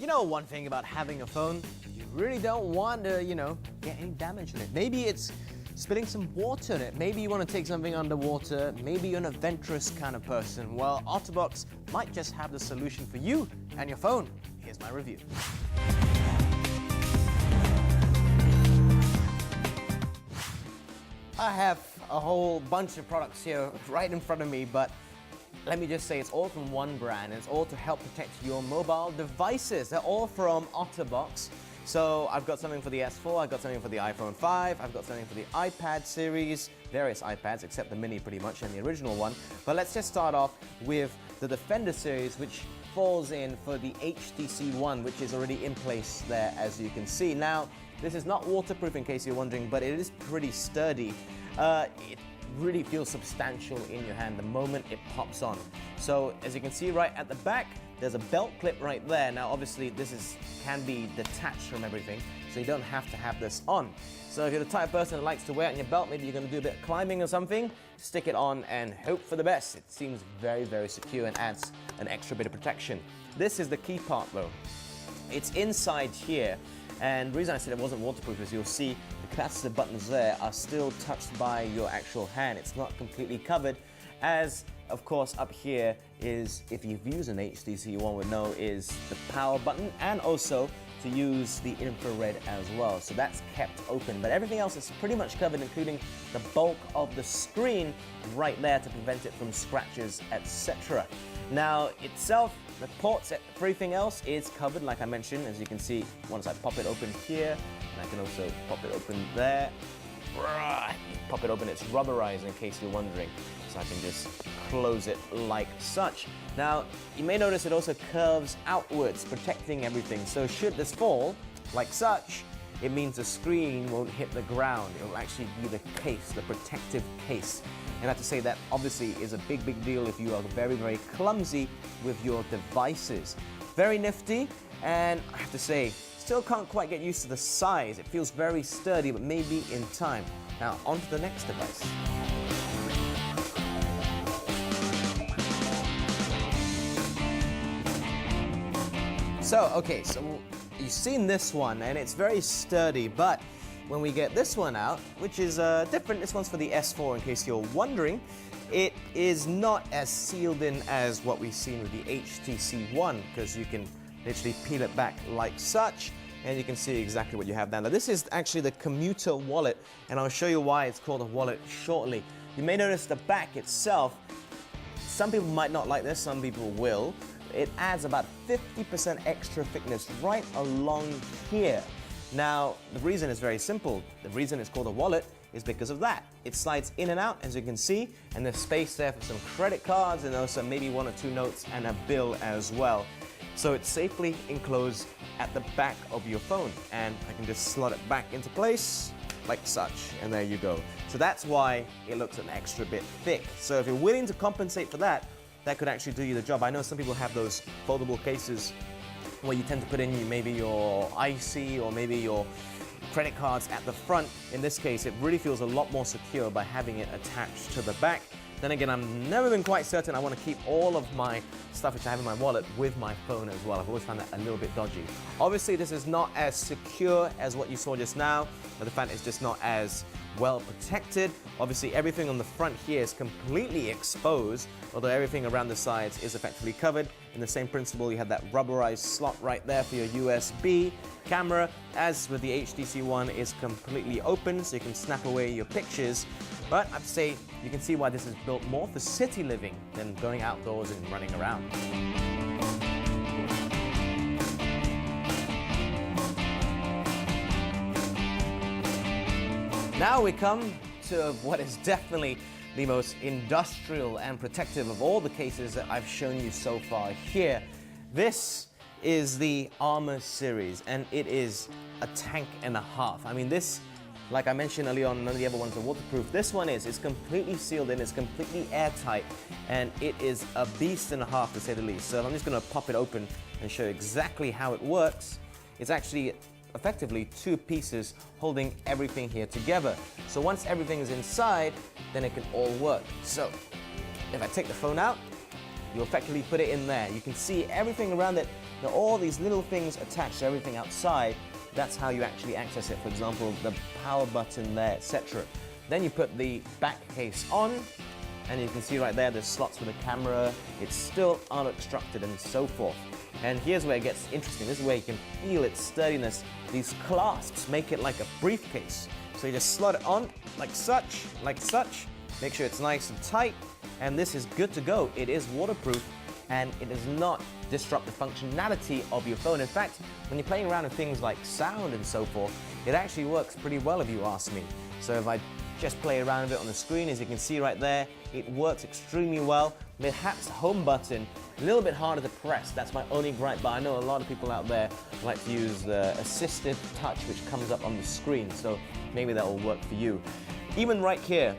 know one thing about having a phone, you really don't want to, get any damage in it. Maybe it's spitting some water in it. Maybe you want to take something underwater. Maybe you're an adventurous kind of person. Well, Otterbox might just have the solution for you and your phone. Here's my review. I have a whole bunch of products here right in front of me, but let me just say it's all from one brand, and it's all to help protect your mobile devices. They're all from Otterbox. So I've got something for the S4, I've got something for the iPhone 5, I've got something for the iPad series, various iPads except the mini pretty much and the original one. But let's just start off with the Defender series, which falls in for the HTC One, which is already in place there, as you can see. Now, this is not waterproof in case you're wondering, but it is pretty sturdy. It really feels substantial in your hand the moment it pops on. So as you can see right at the back, there's a belt clip right there. Now obviously this can be detached from everything, so you don't have to have this on. So if you're the type of person that likes to wear it on your belt, maybe you're going to do a bit of climbing or something, stick it on and hope for the best. It seems very, very secure and adds an extra bit of protection. This is the key part though. It's inside here. And the reason I said it wasn't waterproof is you'll see the capacitive buttons there are still touched by your actual hand. It's not completely covered, as of course up here is, if you've used an HTC One would know, is the power button and also to use the infrared as well. So that's kept open, but everything else is pretty much covered, including the bulk of the screen right there to prevent it from scratches, etc. Now itself, the ports, everything else is covered, like I mentioned. As you can see, once I pop it open here, and I can also pop it open there. Pop it open, it's rubberized in case you're wondering. So I can just close it like such. Now, you may notice it also curves outwards, protecting everything. So should this fall, like such, it means the screen won't hit the ground. It will actually be the case, the protective case. And I have to say that obviously is a big, big deal if you are very, very clumsy with your devices. Very nifty, and I have to say, still can't quite get used to the size. It feels very sturdy, but maybe in time. Now, on to the next device. So you've seen this one, and it's very sturdy, but when we get this one out, which is different, this one's for the S4 in case you're wondering, it is not as sealed in as what we've seen with the HTC One, because you can literally peel it back like such, and you can see exactly what you have down there. This is actually the commuter wallet, and I'll show you why it's called a wallet shortly. You may notice the back itself, some people might not like this, some people will. It adds about 50% extra thickness right along here. Now, the reason is very simple. The reason it's called a wallet is because of that. It slides in and out, as you can see, and there's space there for some credit cards and also maybe 1 or 2 notes and a bill as well. So it's safely enclosed at the back of your phone, and I can just slot it back into place like such, and there you go. So that's why it looks an extra bit thick. So if you're willing to compensate for that, that could actually do you the job. I know some people have those foldable cases where you tend to put in maybe your IC or maybe your credit cards at the front. In this case, it really feels a lot more secure by having it attached to the back. Then again, I've never been quite certain I want to keep all of my stuff which I have in my wallet with my phone as well. I've always found that a little bit dodgy. Obviously, this is not as secure as what you saw just now, but the fact it's just not as well protected. Obviously, everything on the front here is completely exposed, although everything around the sides is effectively covered. In the same principle, you have that rubberized slot right there for your USB camera. As with the HTC One, is completely open, so you can snap away your pictures. But I'd say you can see why this is built more for city living than going outdoors and running around. Now we come to what is definitely the most industrial and protective of all the cases that I've shown you so far here. This is the Armor series, and it is a tank and a half. I mean, this, like I mentioned earlier on, none of the other ones are waterproof. This one is. It's completely sealed in, it's completely airtight, and it is a beast and a half to say the least. So I'm just gonna pop it open and show you exactly how it works. It's actually effectively 2 pieces holding everything here together. So once everything is inside, then it can all work. So if I take the phone out, you effectively put it in there. You can see everything around it, all these little things attached to everything outside. That's how you actually access it. For example, the power button there, etc. Then you put the back case on, and you can see right there, there's slots for the camera. It's still unobstructed and so forth. And here's where it gets interesting. This is where you can feel its sturdiness. These clasps make it like a briefcase. So you just slot it on like such, Make sure it's nice and tight, and this is good to go. It is waterproof, and it does not disrupt the functionality of your phone. In fact, when you're playing around with things like sound and so forth, it actually works pretty well if you ask me. So if I just play around with it on the screen, as you can see right there, it works extremely well. Perhaps the home button, a little bit harder to press. That's my only gripe, but I know a lot of people out there like to use the assistive touch which comes up on the screen, so maybe that will work for you. Even right here,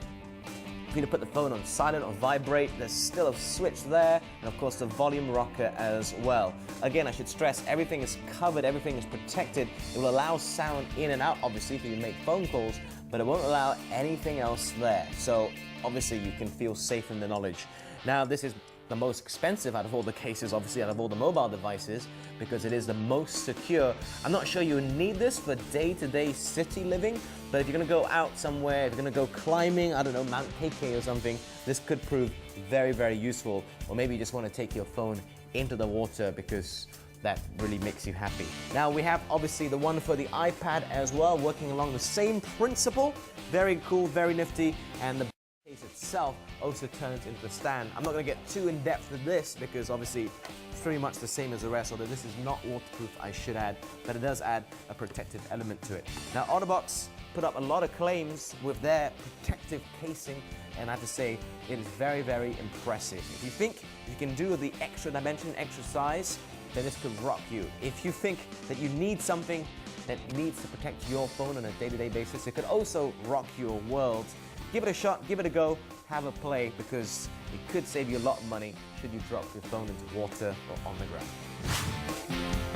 if you put the phone on silent or vibrate, there's still a switch there, and of course the volume rocker as well. Again, I should stress, everything is covered, everything is protected. It will allow sound in and out, obviously, if you make phone calls, but it won't allow anything else there. So obviously you can feel safe in the knowledge. Now, this is the most expensive out of all the cases, obviously out of all the mobile devices, because it is the most secure. I'm not sure you need this for day-to-day city living, but if you're gonna go out somewhere, if you're gonna go climbing, I don't know, Mount KK or something, this could prove very, very useful. Or maybe you just wanna take your phone into the water because that really makes you happy. Now we have obviously the one for the iPad as well, working along the same principle. Very cool, very nifty, and the case itself also turns into the stand. I'm not going to get too in depth with this because obviously it's pretty much the same as the rest, although this is not waterproof, I should add, but it does add a protective element to it. Now Otterbox put up a lot of claims with their protective casing, and I have to say it is very, very impressive. If you think you can do the extra dimension, extra size, then this could rock you. If you think that you need something that needs to protect your phone on a day-to-day basis, it could also rock your world. Give it a shot, give it a go, have a play, because it could save you a lot of money should you drop your phone into water or on the ground.